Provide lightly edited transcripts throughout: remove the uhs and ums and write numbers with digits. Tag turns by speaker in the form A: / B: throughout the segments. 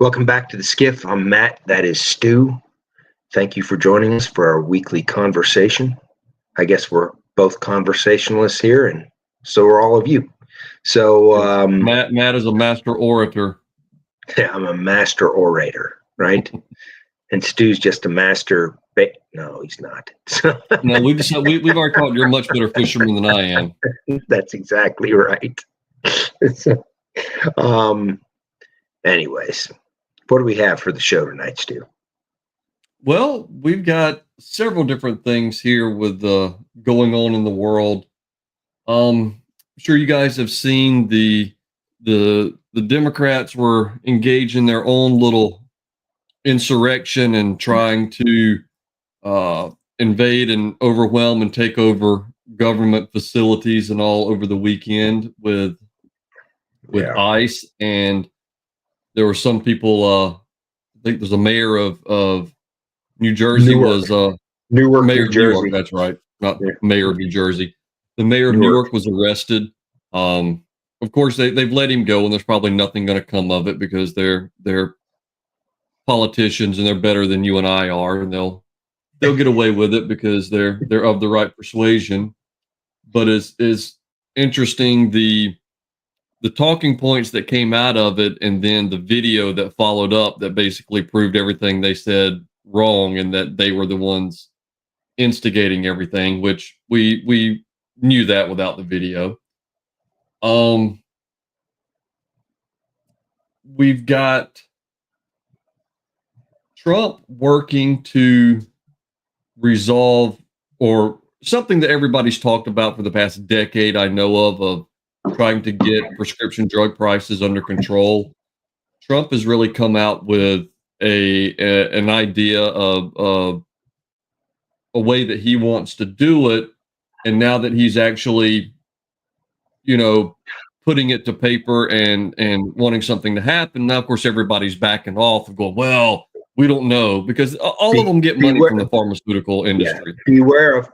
A: Welcome back to the SCIF. I'm Matt. That is Stu. Thank you for joining us for our weekly conversation. I guess we're both conversationalists here, and so are all of you. So
B: Matt is a master orator.
A: Yeah, I'm a master orator, right? And Stu's just a master. No, he's not.
B: No, we've already talked. You're a much better fisherman than I am.
A: That's exactly right. Anyways, what do we have for the show tonight, Stu?
B: Well, we've got several different things here with going on in the world. I'm sure you guys have seen the Democrats were engaged in their own little insurrection and trying to invade and overwhelm and take over government facilities and all over the weekend with ICE. And there were some people, I think there's a mayor of New Jersey
A: Newark.
B: Newark, mayor
A: New
B: of
A: Jersey.
B: New York, that's right. Not mayor of New Jersey. The mayor of New York was arrested. Of course, they've let him go, and there's probably nothing going to come of it because they're politicians and they're better than you and I are, and they'll get away with it because they're of the right persuasion. But it's interesting the talking points that came out of it, and then the video that followed up that basically proved everything they said wrong and that they were the ones instigating everything, which we knew that without the video. We've got Trump working to resolve, or something that everybody's talked about for the past decade, I know of trying to get prescription drug prices under control. Trump has really come out with an idea of a way that he wants to do it. And now that he's actually, putting it to paper and wanting something to happen, now, of course, everybody's backing off and going, well, we don't know, because all of them get money from the pharmaceutical industry.
A: Yeah, beware of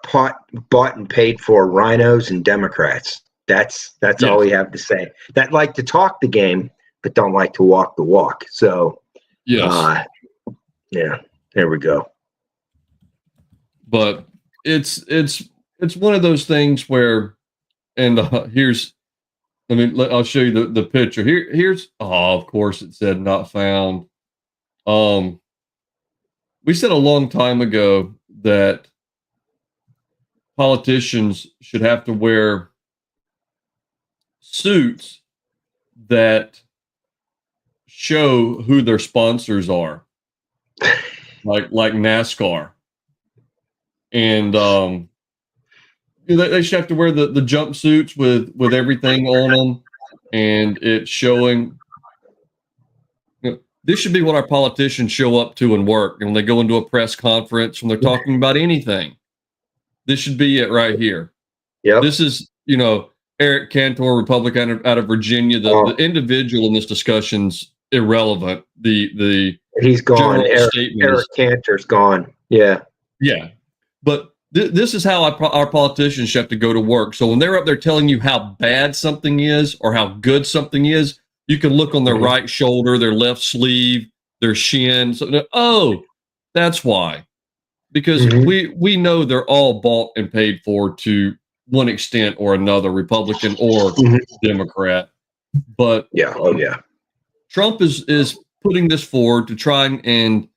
A: bought and paid for rhinos and Democrats. That's all we have to say. That like to talk the game, but don't like to walk the walk. So,
B: yes.
A: There we go.
B: But it's one of those things where, and I'll show you the picture. Here's of course it said not found. We said a long time ago that politicians should have to wear suits that show who their sponsors are, like NASCAR. And they should have to wear the jumpsuits with everything on them, and it's showing. This should be what our politicians show up to and work. And when they go into a press conference, when they're talking about anything, this should be it right here.
A: Yeah.
B: This is, Eric Cantor, Republican out of Virginia. The individual in this discussion's irrelevant.
A: He's gone. Eric Cantor's gone. Yeah.
B: Yeah. But this is how our politicians have to go to work. So when they're up there telling you how bad something is or how good something is, you can look on their right shoulder, their left sleeve, their shin. So, that's why. Because we know they're all bought and paid for to one extent or another, Republican or Democrat. But Trump is putting this forward to try and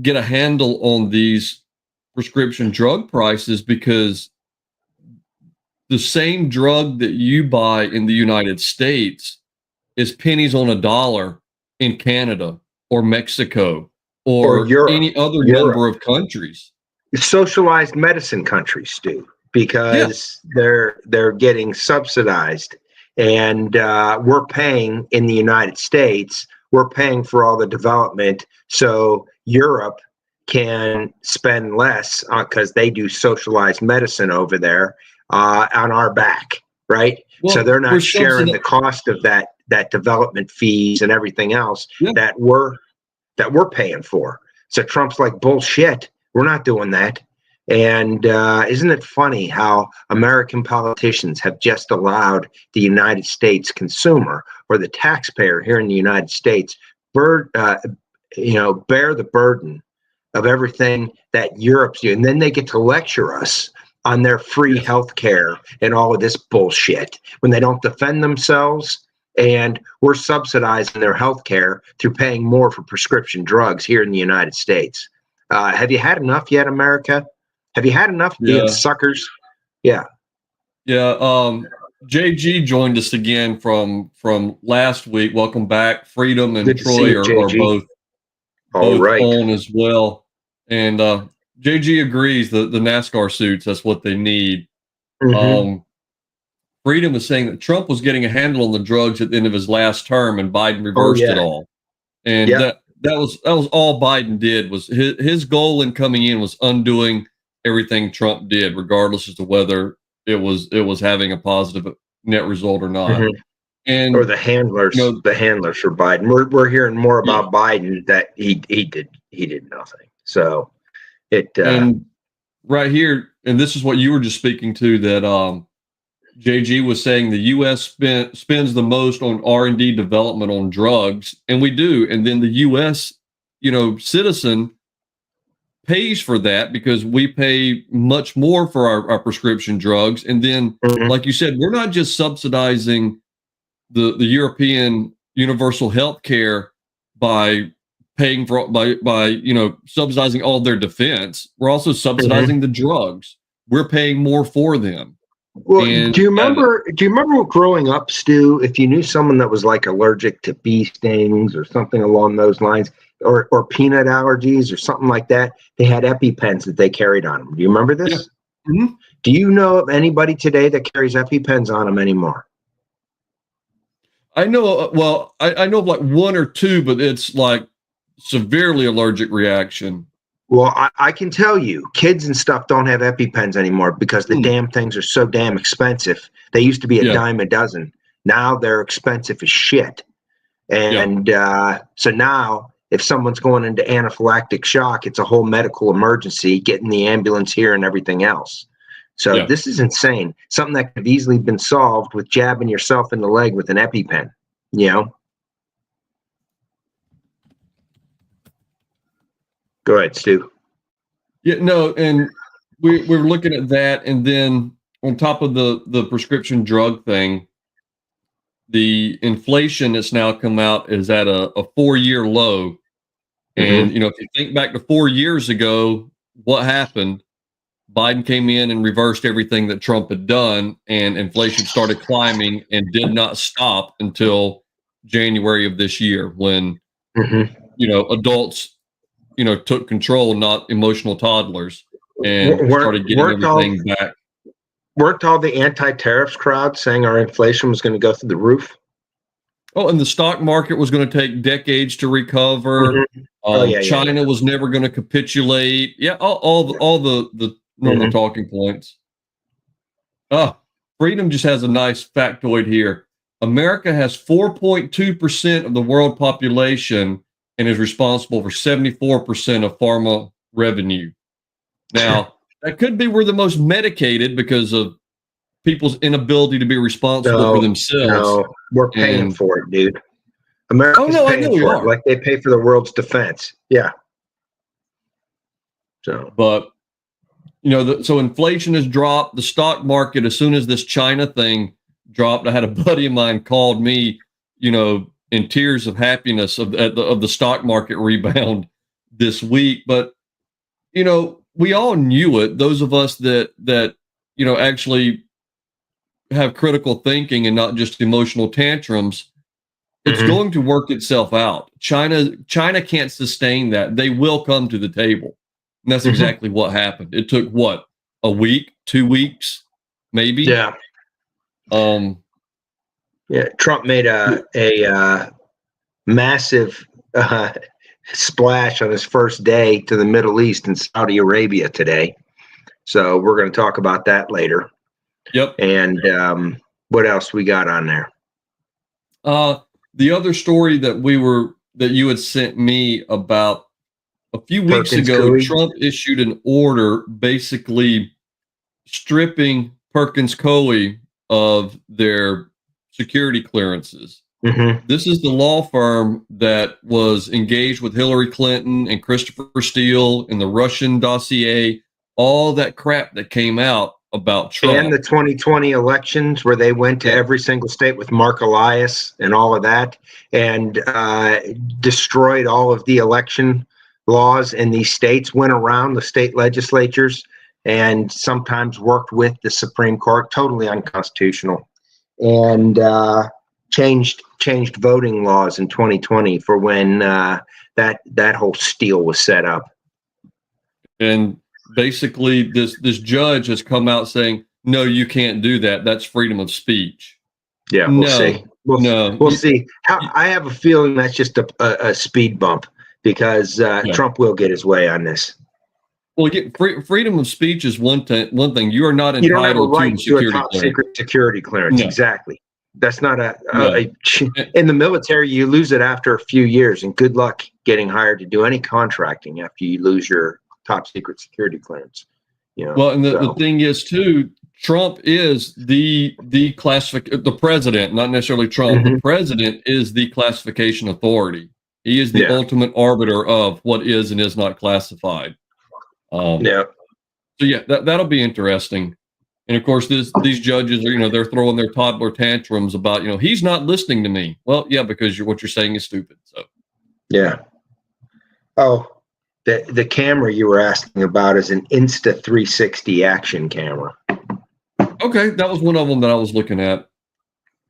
B: get a handle on these prescription drug prices, because the same drug that you buy in the United States is pennies on a dollar in Canada or Mexico or Europe, any other number of countries.
A: Socialized medicine countries, Stu, because they're getting subsidized, and we're paying in the United States. We're paying for all the development, so Europe can spend less because they do socialized medicine over there on our back, right? Well, so they're not sharing the cost of that development fees and everything else that we're paying for. So Trump's like, bullshit, we're not doing that. And isn't it funny how American politicians have just allowed the United States consumer or the taxpayer here in the United States bear the burden of everything that Europe's doing, and then they get to lecture us on their free health care and all of this bullshit when they don't defend themselves. And we're subsidizing their health care through paying more for prescription drugs here in the United States. Have you had enough yet, America? Have you had enough being suckers? Yeah.
B: Yeah. JG joined us again from last week. Welcome back. Freedom and
A: Good
B: Troy are both on as well. And JG agrees the NASCAR suits, that's what they need.
A: Mm-hmm.
B: Freedom is saying that Trump was getting a handle on the drugs at the end of his last term, and Biden reversed it all. And that was all Biden did. Was his goal in coming in was undoing everything Trump did, regardless as to whether it was having a positive net result or not.
A: Mm-hmm.
B: And
A: or the handlers for Biden. We're hearing more about Biden that he did nothing. So
B: and right here, and this is what you were just speaking to, that JG was saying the U.S. spends the most on R&D development on drugs, and we do, and then the U.S. citizen pays for that because we pay much more for our prescription drugs, and then, like you said, we're not just subsidizing the European universal health care by paying for by subsidizing all their defense. We're also subsidizing the drugs. We're paying more for them.
A: Well, do you remember growing up, Stu, if you knew someone that was like allergic to bee stings or something along those lines, or peanut allergies or something like that, they had EpiPens that they carried on them. Do you remember this?
B: Yeah. Mm-hmm.
A: Do you know of anybody today that carries EpiPens on them anymore?
B: I know, I know of like one or two, but it's like severely allergic reaction.
A: Well, I can tell you, kids and stuff don't have EpiPens anymore because the damn things are so damn expensive. They used to be a dime a dozen. Now they're expensive as shit. And so now if someone's going into anaphylactic shock, it's a whole medical emergency, getting the ambulance here and everything else. So this is insane. Something that could have easily been solved with jabbing yourself in the leg with an EpiPen, Go ahead, Stu.
B: Yeah, no, and we're looking at that, and then on top of the prescription drug thing, the inflation that's now come out is at a 4-year low. And if you think back to 4 years ago, what happened? Biden came in and reversed everything that Trump had done, and inflation started climbing and did not stop until January of this year, when adults took control, not emotional toddlers, and started getting everything back.
A: Weren't all the anti-tariffs crowd saying our inflation was going to go through the roof?
B: Oh, and the stock market was going to take decades to recover. China was never going to capitulate. Yeah, all the normal talking points. Freedom just has a nice factoid here. America has 4.2% of the world population and is responsible for 74% of pharma revenue. Now, that could be we're the most medicated because of people's inability to be responsible for themselves.
A: No, we're paying for it, dude. America's paying for it, like they pay for the world's defense. Yeah. So,
B: but so inflation has dropped. The stock market, as soon as this China thing dropped, I had a buddy of mine called me, in tears of happiness of the stock market rebound this week. But we all knew it. Those of us that actually have critical thinking and not just emotional tantrums, it's going to work itself out. China can't sustain that. They will come to the table. And that's exactly what happened. It took a week, 2 weeks, maybe.
A: Yeah. Trump made a massive splash on his first day to the Middle East and Saudi Arabia today. So we're going to talk about that later.
B: Yep.
A: And what else we got on there?
B: The other story that you had sent me about A few weeks
A: Perkins
B: ago,
A: Coie.
B: Trump issued an order basically stripping Perkins Coie of their security clearances.
A: Mm-hmm.
B: This is the law firm that was engaged with Hillary Clinton and Christopher Steele and the Russian dossier, all that crap that came out about Trump.
A: And the 2020 elections, where they went to every single state with Mark Elias and all of that, and destroyed all of the election laws in these states, went around the state legislatures, and sometimes worked with the Supreme Court, totally unconstitutional, and changed voting laws in 2020 for when that whole steal was set up.
B: And basically, this judge has come out saying, "No, you can't do that. That's freedom of speech."
A: Yeah, we'll see. We'll see. I have a feeling that's just a speed bump, because Trump will get his way on this.
B: Well, freedom of speech is one thing. You are not entitled
A: You don't have a right
B: to
A: to a top secret security clearance.
B: No.
A: Exactly. That's not in the military, you lose it after a few years, and good luck getting hired to do any contracting after you lose your top secret security clearance.
B: Well, and the thing is too, Trump is the president, not necessarily Trump.
A: Mm-hmm.
B: The president is the classification authority. He is the ultimate arbiter of what is and is not classified. So yeah, that'll be interesting. And of course, these judges are, they're throwing their toddler tantrums about, he's not listening to me. Well, yeah, because what you're saying is stupid. So
A: yeah. Oh, the camera you were asking about is an Insta360 action camera.
B: Okay, that was one of them that I was looking at.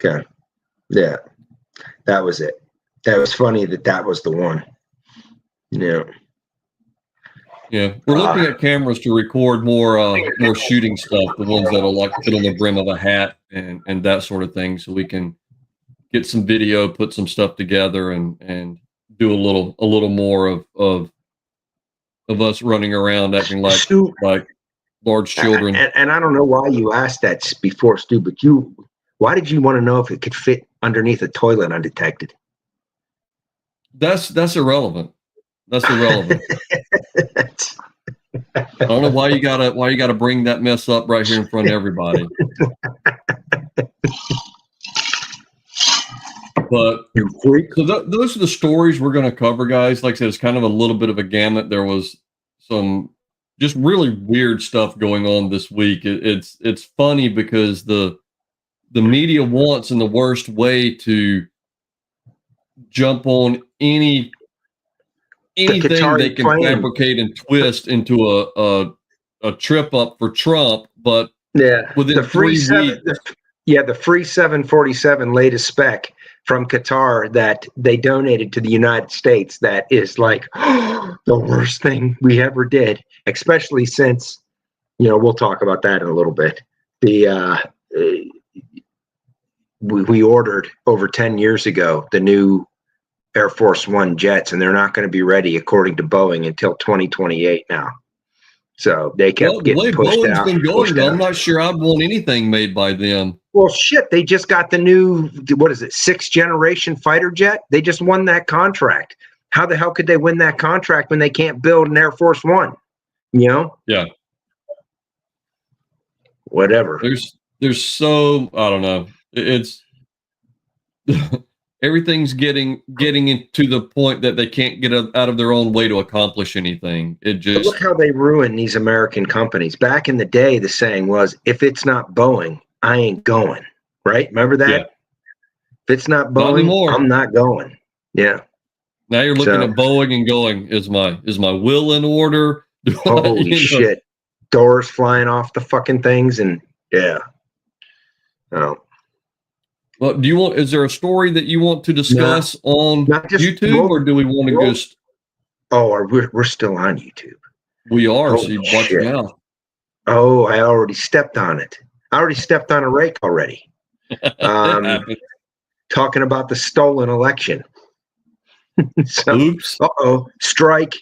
A: Okay. Yeah, that was it. That was funny that was the one. Yeah.
B: Yeah, we're looking at cameras to record more shooting stuff, the ones that'll like put on the brim of a hat and that sort of thing, so we can get some video, put some stuff together, and do a little more of us running around acting like large children.
A: And I don't know why you asked that before, Stu, but why did you want to know if it could fit underneath a toilet undetected?
B: That's irrelevant. That's irrelevant. I don't know why you gotta bring that mess up right here in front of everybody. But so those are the stories we're going to cover, guys. Like I said, it's kind of a little bit of a gamut. There was some just really weird stuff going on this week. It's funny because the media wants, in the worst way, to jump on anything they can fabricate and twist into a trip up for Trump. But within the free 3 weeks,
A: the free 747 latest spec from Qatar that they donated to the United States, that is like the worst thing we ever did, especially since, we'll talk about that in a little bit. We ordered over 10 years ago the new Air Force One jets, and they're not going to be ready, according to Boeing, until 2028 now. So they kept getting pushed out.
B: Been going, I'm not sure I'd want anything made by them.
A: Well, shit, they just got the new, 6th generation fighter jet? They just won that contract. How the hell could they win that contract when they can't build an Air Force One? Yeah. Whatever.
B: There's so, I don't know. It's everything's getting into the point that they can't get out of their own way to accomplish anything. But
A: look how they ruin these American companies. Back in the day, the saying was, if it's not Boeing, I ain't going. Right? Remember that? Yeah. If it's not Boeing, I'm not going. Yeah.
B: Now you're looking at Boeing and going, is my will in order?
A: Holy shit. Doors flying off the fucking things, and yeah. Oh.
B: Well, is there a story that you want to discuss on YouTube, or do we want to just?
A: Oh, we're still on YouTube.
B: We are. So you watch it now.
A: Oh, I already stepped on it. I already stepped on a rake already. Talking about the stolen election.
B: Oops.
A: Strike.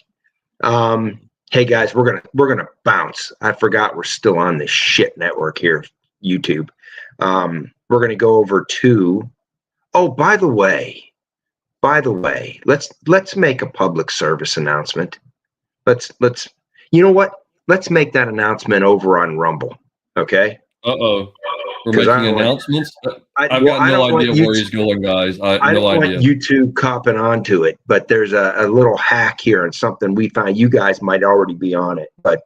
A: Hey guys, we're gonna bounce. I forgot we're still on this shit network here, YouTube. We're going to go over to, by the way, let's make a public service announcement. let's you know what? Let's make that announcement over on Rumble. Okay.
B: Uh-oh. We're
A: 'Cause
B: making announcements? I've got
A: I
B: no
A: don't want
B: idea where he's going, guys.
A: I
B: No
A: don't
B: idea.
A: want YouTube copping onto it, but there's a little hack here and something we found. You guys might already be on it, but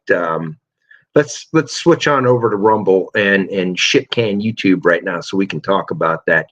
A: let's switch on over to Rumble and shit can YouTube right now so we can talk about that